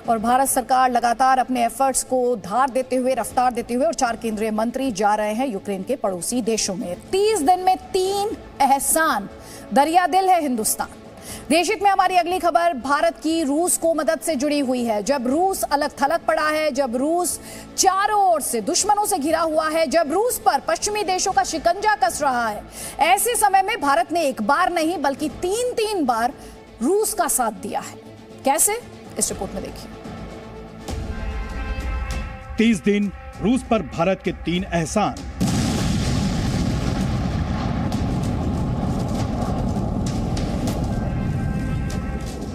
और भारत सरकार लगातार अपने एफर्ट्स को धार देते हुए, रफ्तार देते हुए, और 4 केंद्रीय मंत्री जा रहे हैं यूक्रेन के पड़ोसी देशों में। 30 दिन में 3 एहसान, दरिया दिल है हिंदुस्तान। देशहित में हमारी अगली खबर भारत की रूस को मदद से जुड़ी हुई है। जब रूस अलग थलग पड़ा है, जब रूस चारों ओर से दुश्मनों से घिरा हुआ है, जब रूस पर पश्चिमी देशों का शिकंजा कस रहा है, ऐसे समय में भारत ने एक बार नहीं बल्कि 3 बार रूस का साथ दिया है। कैसे, इस रिपोर्ट में देखिए। 30 दिन रूस पर भारत के 3 एहसान।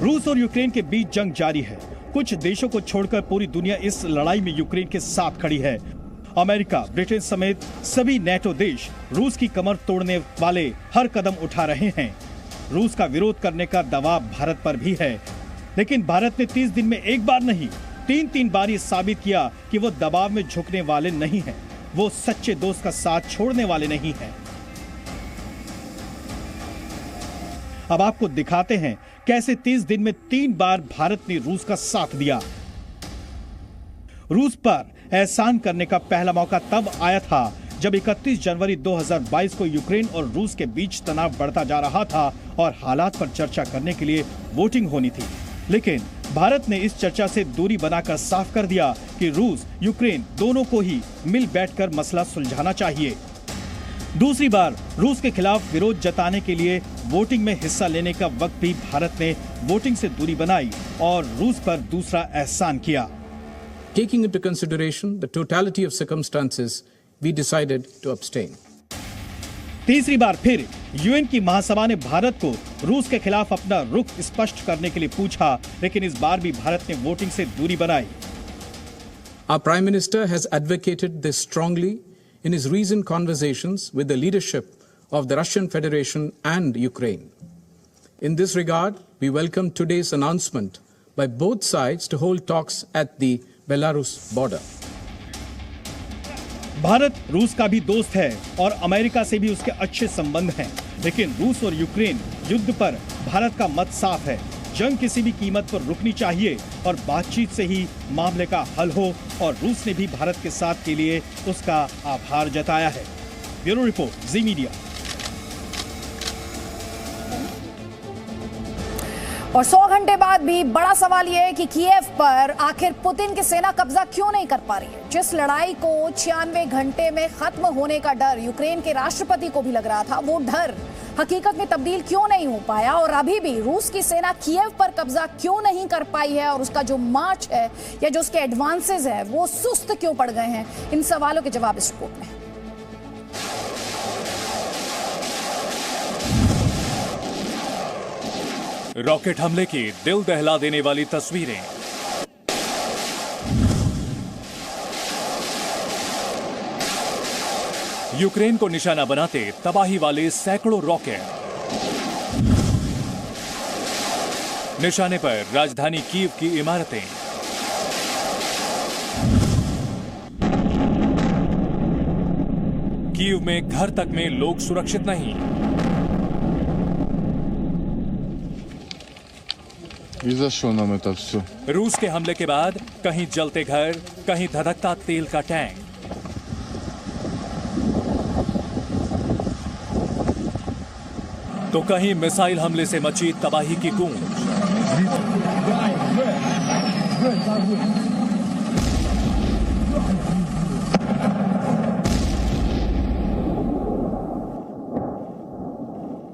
रूस और यूक्रेन के बीच जंग जारी है। कुछ देशों को छोड़कर पूरी दुनिया इस लड़ाई में यूक्रेन के साथ खड़ी है। अमेरिका, ब्रिटेन समेत सभी नेटो देश रूस की कमर तोड़ने वाले हर कदम उठा रहे हैं। रूस का विरोध करने का दबाव भारत पर भी है, लेकिन भारत ने 30 दिन में एक बार नहीं 3 बार ये साबित किया कि वो दबाव में झुकने वाले नहीं हैं। वो सच्चे दोस्त का साथ छोड़ने वाले नहीं हैं। अब आपको दिखाते हैं कैसे 30 दिन में 3 बार भारत ने रूस का साथ दिया। रूस पर एहसान करने का पहला मौका तब आया था जब 31 जनवरी 2022 को यूक्रेन और रूस के बीच तनाव बढ़ता जा रहा था और हालात पर चर्चा करने के लिए वोटिंग होनी थी। लेकिन भारत ने इस चर्चा से दूरी बनाकर साफ कर दिया कि रूस, यूक्रेन दोनों को ही मिल बैठकर मसला सुलझाना चाहिए। दूसरी बार रूस के खिलाफ विरोध जताने के लिए वोटिंग में हिस्सा लेने का वक्त भी भारत ने वोटिंग से दूरी बनाई और रूस पर दूसरा एहसान किया। Taking into consideration the totality of circumstances, we decided to abstain. तीसरी बार फिर यूएन की महासभा ने भारत को रूस के खिलाफ अपना रुख स्पष्ट करने के लिए पूछा, लेकिन इस बार भी भारत ने वोटिंग से दूरी बनाई। Our Prime Minister has advocated this strongly in his recent conversations with the leadership of the Russian Federation and Ukraine. In this regard, we welcome today's announcement by both sides to hold talks at the Belarus border. Bharat रूस का भी दोस्त है और America से भी उसके अच्छे संबंध हैं, लेकिन रूस और यूक्रेन युद्ध पर भारत का मत साफ है। जंग किसी भी कीमत पर रुकनी चाहिए और बातचीत से ही मामले का हल हो, और रूस ने भी भारत के साथ के लिए उसका आभार जताया है। ब्यूरो रिपोर्ट, जी मीडिया। और 100 घंटे बाद भी बड़ा सवाल यह है कि कीव पर आखिर पुतिन की सेना कब्जा क्यों नहीं कर पा रही है। जिस लड़ाई को 96 घंटे में खत्म होने का डर यूक्रेन के राष्ट्रपति को भी लग रहा था, वो डर हकीकत में तब्दील क्यों नहीं हो पाया, और अभी भी रूस की सेना कीव पर कब्जा क्यों नहीं कर पाई है, और उसका जो मार्च है या जो उसके एडवांसेस है वो सुस्त क्यों पड़ गए हैं। इन सवालों के जवाब इस रिपोर्ट में। रॉकेट हमले की दिल दहला देने वाली तस्वीरें। यूक्रेन को निशाना बनाते तबाही वाले सैकड़ों रॉकेट। निशाने पर राजधानी कीव की इमारतें। कीव में घर तक में लोग सुरक्षित नहीं। रूस के हमले के बाद कहीं जलते घर, कहीं धधकता तेल का टैंक। तो कहीं मिसाइल हमले से मची तबाही की गूंज।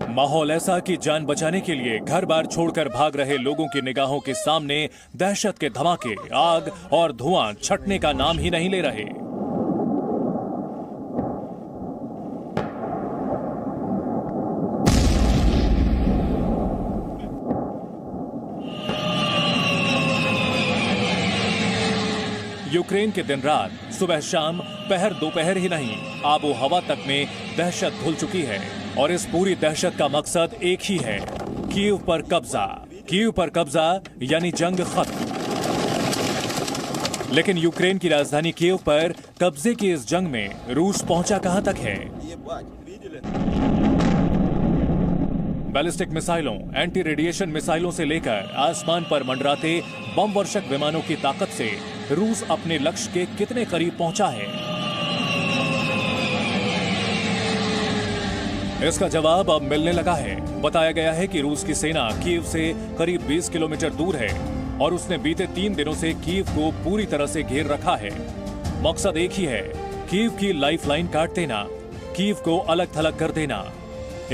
माहौल ऐसा कि जान बचाने के लिए घर बार छोड़कर भाग रहे लोगों की निगाहों के सामने दहशत के धमाके, आग और धुआं छटने का नाम ही नहीं ले रहे। यूक्रेन के दिन रात, सुबह शाम, पहर दोपहर ही नहीं, आबो हवा तक में दहशत घुल चुकी है, और इस पूरी दहशत का मकसद एक ही है, कीव पर कब्जा। कीव पर कब्जा यानी जंग खत्म। लेकिन यूक्रेन की राजधानी कीव पर कब्जे की इस जंग में रूस पहुंचा कहां तक है। बैलिस्टिक मिसाइलों, एंटी रेडिएशन मिसाइलों से लेकर आसमान पर मंडराते बम वर्षक विमानों की ताकत से रूस अपने लक्ष्य के कितने करीब पहुंचा है? इसका जवाब अब मिलने लगा है। बताया गया है कि रूस की सेना कीव से करीब 20 किलोमीटर दूर है और उसने बीते 3 दिनों से कीव को पूरी तरह से घेर रखा है। मकसद एक ही है, कीव की लाइफलाइन काट देना, कीव को अलग थलग कर देना।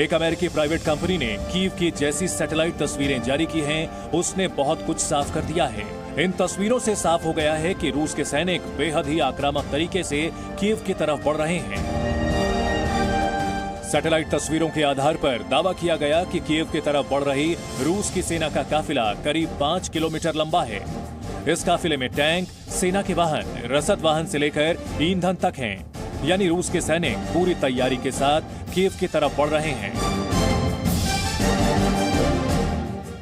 एक अमेरिकी प्राइवेट कंपनी ने कीव की जैसी सैटेलाइट तस्वीरें जारी की हैं, उसने बहुत कुछ साफ कर दिया है। इन तस्वीरों से साफ हो गया है कि रूस के सैनिक बेहद ही आक्रामक तरीके से कीव की तरफ बढ़ रहे हैं। सैटेलाइट तस्वीरों के आधार पर दावा किया गया कि कीव की तरफ बढ़ रही रूस की सेना का काफिला करीब 5 किलोमीटर लंबा है। इस काफिले में टैंक, सेना के वाहन, रसद वाहन से लेकर ईंधन तक हैं। यानी रूस के सैनिक पूरी तैयारी के साथ कीव की तरफ बढ़ रहे हैं।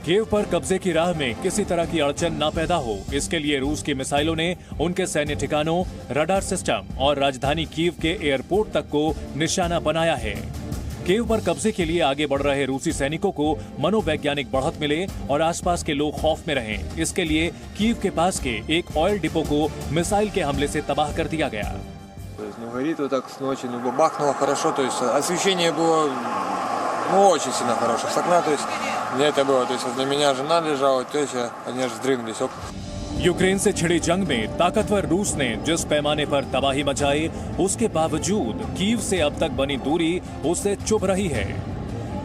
कीव पर कब्जे की राह में किसी तरह की अड़चन न पैदा हो, इसके लिए रूस की मिसाइलों ने उनके सैन्य ठिकानों, रडार सिस्टम और राजधानी कीव के एयरपोर्ट तक को निशाना बनाया है। कीव पर कब्जे के लिए आगे बढ़ रहे रूसी सैनिकों को मनोवैज्ञानिक बढ़त मिले और आसपास के लोग खौफ में रहें, इसके लिए कीव के पास के एक ऑयल डिपो को मिसाइल के हमले से तबाह कर दिया गया। То есть, горит вот так ночью, бахнуло хорошо, то есть освещение было, очень сильно хорошее с окна, то есть для это было, то есть для меня жена лежала, теща, они аж вздрыгнулись. यूक्रेन से छिड़ी जंग में ताकतवर रूस ने जिस पैमाने पर तबाही मचाई, उसके बावजूद कीव से अब तक बनी दूरी उससे चुभ रही है।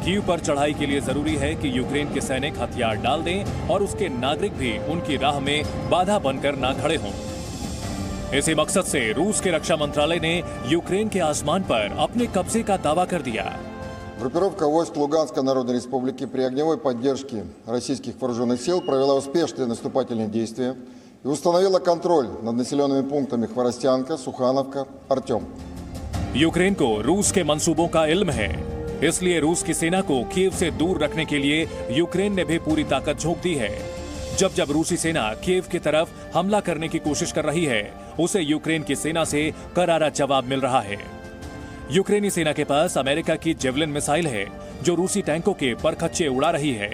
कीव पर चढ़ाई के लिए जरूरी है कि यूक्रेन के सैनिक हथियार डाल दें और उसके नागरिक भी उनकी राह में बाधा बनकर ना खड़े हों। इसी मकसद से रूस के रक्षा मंत्रालय ने यूक्रेन के आसमान पर अपने कब्जे का दावा कर दिया। Группировка войск Луганской Народной Республики при огневой поддержке российских вооруженных сил провела успешные наступательные действия и установила контроль над населенными пунктами Хворостянка, Сухановка, Артем. यूक्रेन को रूस के मंसूबों का इल्म है, इसलिए रूस की सेना को कीव से दूर रखने के लिए यूक्रेन ने भी पूरी ताकत झोंक दी है। जब रूसी सेना कीव की तरफ हमला करने की कोशिश कर रही है, उसे यूक्रेन की सेना से करारा जवाब मिल रहा है। यूक्रेनी सेना के पास अमेरिका की जेवलिन मिसाइल है, जो रूसी टैंकों के परखच्चे उड़ा रही है।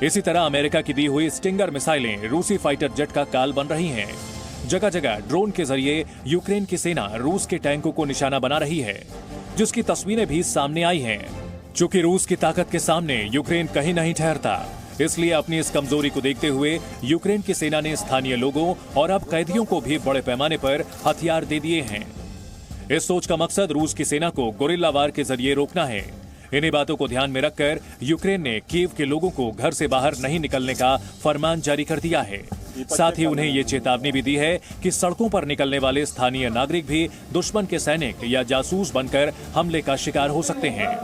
इसी तरह अमेरिका की दी हुई स्टिंगर मिसाइलें रूसी फाइटर जेट का काल बन रही हैं। जगह जगह ड्रोन के जरिए यूक्रेन की सेना रूस के टैंकों को निशाना बना रही है, जिसकी तस्वीरें भी सामने आई हैं। चूंकि रूस की ताकत के सामने यूक्रेन कहीं नहीं ठहरता, इसलिए अपनी इस कमजोरी को देखते हुए यूक्रेन की सेना ने स्थानीय लोगों और अब कैदियों को भी बड़े पैमाने पर हथियार दे दिए हैं। इस सोच का मकसद रूस की सेना को गोरिल्ला वार के जरिए रोकना है। इन्हीं बातों को ध्यान में रखकर यूक्रेन ने कीव के लोगों को घर से बाहर नहीं निकलने का फरमान जारी कर दिया है। साथ ही उन्हें ये चेतावनी भी दी है कि सड़कों पर निकलने वाले स्थानीय नागरिक भी दुश्मन के सैनिक या जासूस बनकर हमले का शिकार हो सकते हैं।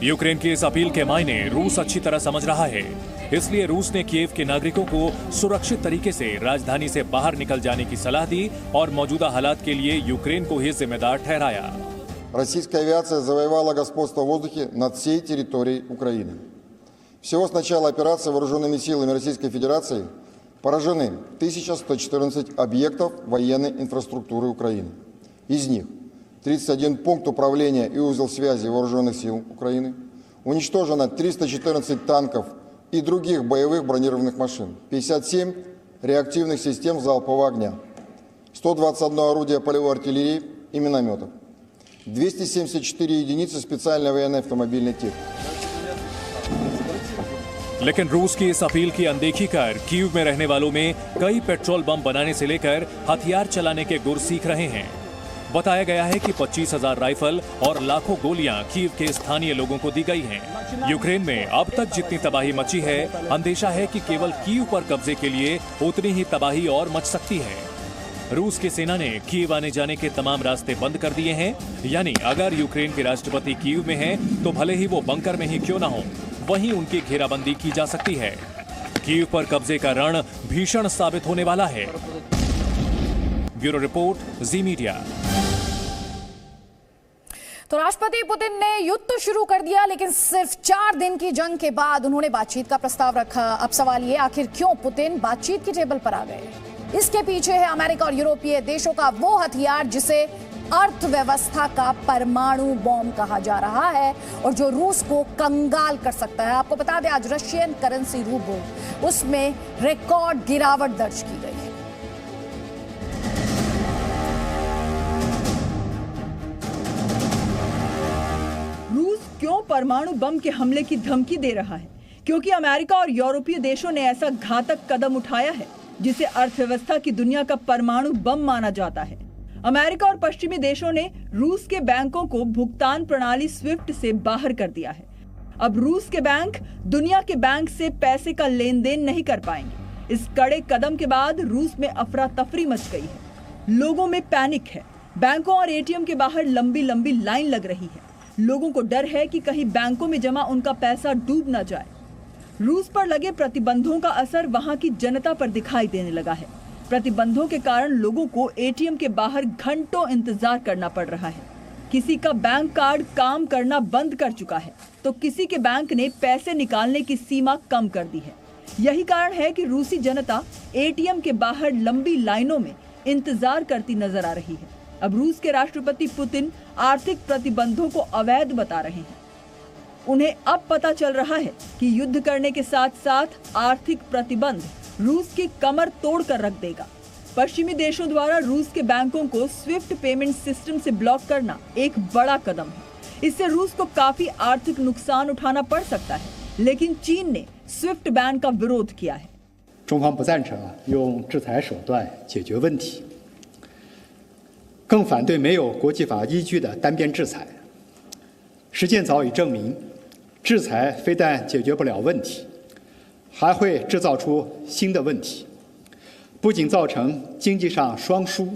यूक्रेन की इस अपील के मायने रूस अच्छी तरह समझ रहा है, इसलिए रूस ने कीव के नागरिकों को सुरक्षित तरीके से राजधानी से बाहर निकल जाने की सलाह दी और मौजूदा हालात के लिए यूक्रेन को ही जिम्मेदार ठहराया। Российская авиация завоевала господство в воздухе над всей территорией Украины. Всего с начала операции вооруженными силами Российской Федерации поражены 1114 объектов военной инфраструктуры Украины. Из них 31 пункт управления и узел связи вооруженных сил Украины. Уничтожено 314 танков и других боевых бронированных машин, 57 реактивных систем залпового огня, 121 орудие полевой артиллерии и минометов, 274 единицы специальной военной автомобильной техники. लेकिन रूस की इस अपील की अनदेखी कर कीव में रहने वालों में कई पेट्रोल बम बनाने से लेकर हथियार चलाने के गुर सीख रहे हैं। बताया गया है कि 25,000 राइफल और लाखों गोलियां कीव के स्थानीय लोगों को दी गई हैं। यूक्रेन में अब तक जितनी तबाही मची है, अंदेशा है कि केवल कीव पर कब्जे के लिए उतनी ही तबाही और मच सकती है। रूस की सेना ने कीव आने जाने के तमाम रास्ते बंद कर दिए हैं, यानी अगर यूक्रेन के राष्ट्रपति कीव में हैं, तो भले ही वो बंकर में ही क्यों ना हो, वहीं उनकी घेराबंदी की जा सकती है। कीव पर कब्जे का रण भीषण साबित होने वाला है। ब्यूरो रिपोर्ट, जी मीडिया। तो राष्ट्रपति पुतिन ने युद्ध तो शुरू कर दिया, लेकिन सिर्फ 4 दिन की जंग के बाद उन्होंने बातचीत का प्रस्ताव रखा। अब सवाल ये, आखिर क्यों पुतिन बातचीत की टेबल पर आ गए? इसके पीछे है अमेरिका और यूरोपीय देशों का वो हथियार जिसे अर्थव्यवस्था का परमाणु बॉम्ब कहा जा रहा है और जो रूस को कंगाल कर सकता है। आपको बता दें आज रशियन करेंसी रूबल उसमें रिकॉर्ड गिरावट दर्ज की गई है। रूस क्यों परमाणु बम के हमले की धमकी दे रहा है? क्योंकि अमेरिका और यूरोपीय देशों ने ऐसा घातक कदम उठाया है जिसे अर्थव्यवस्था की दुनिया का परमाणु बम माना जाता है। अमेरिका और पश्चिमी देशों ने रूस के बैंकों को भुगतान प्रणाली स्विफ्ट से बाहर कर दिया है। अब रूस के बैंक दुनिया के बैंक से पैसे का लेन देन नहीं कर पाएंगे। इस कड़े कदम के बाद रूस में अफरा तफरी मच गई है। लोगों में पैनिक है। बैंकों और एटीएम के बाहर लंबी लंबी लाइन लग रही है। लोगों को डर है कि कहीं बैंकों में जमा उनका पैसा डूब ना जाए। रूस पर लगे प्रतिबंधों का असर वहां की जनता पर दिखाई देने लगा है। प्रतिबंधों के कारण लोगों को एटीएम के बाहर घंटों इंतजार करना पड़ रहा है। किसी का बैंक कार्ड काम करना बंद कर चुका है तो किसी के बैंक ने पैसे निकालने की सीमा कम कर दी है। यही कारण है कि रूसी जनता एटीएम के बाहर लंबी लाइनों में इंतजार करती नजर आ रही है। अब रूस के राष्ट्रपति पुतिन आर्थिक प्रतिबंधों को अवैध बता रहे हैं। उन्हें अब पता चल रहा है कि युद्ध करने के साथ साथ आर्थिक प्रतिबंध रूस की कमर तोड़ कर रख देगा। पश्चिमी देशों द्वारा रूस के बैंकों को स्विफ्ट पेमेंट सिस्टम से ब्लॉक करना एक बड़ा कदम है। इससे रूस को काफी आर्थिक नुकसान उठाना पड़ सकता है, लेकिन चीन ने स्विफ्ट बैन का विरोध किया है। 中方不赞成用制裁手段解决问题，更反对没有国际法依据的单边制裁。实践早已证明，制裁非但解决不了问题，还会制造出新的问题，不仅造成经济上双输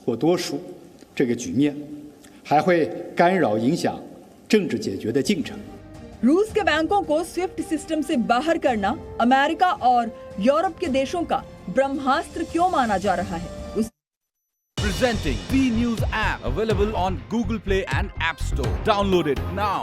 或多输这个局面，还会干扰影响政治解决的进程。 रूस के बैंकों को स्विफ्ट सिस्टम से बाहर करना अमेरिका और यूरोप के देशों का ब्रह्मास्त्र क्यों माना जा रहा है? Presenting B News app available on Google Play and App Store. Download it now.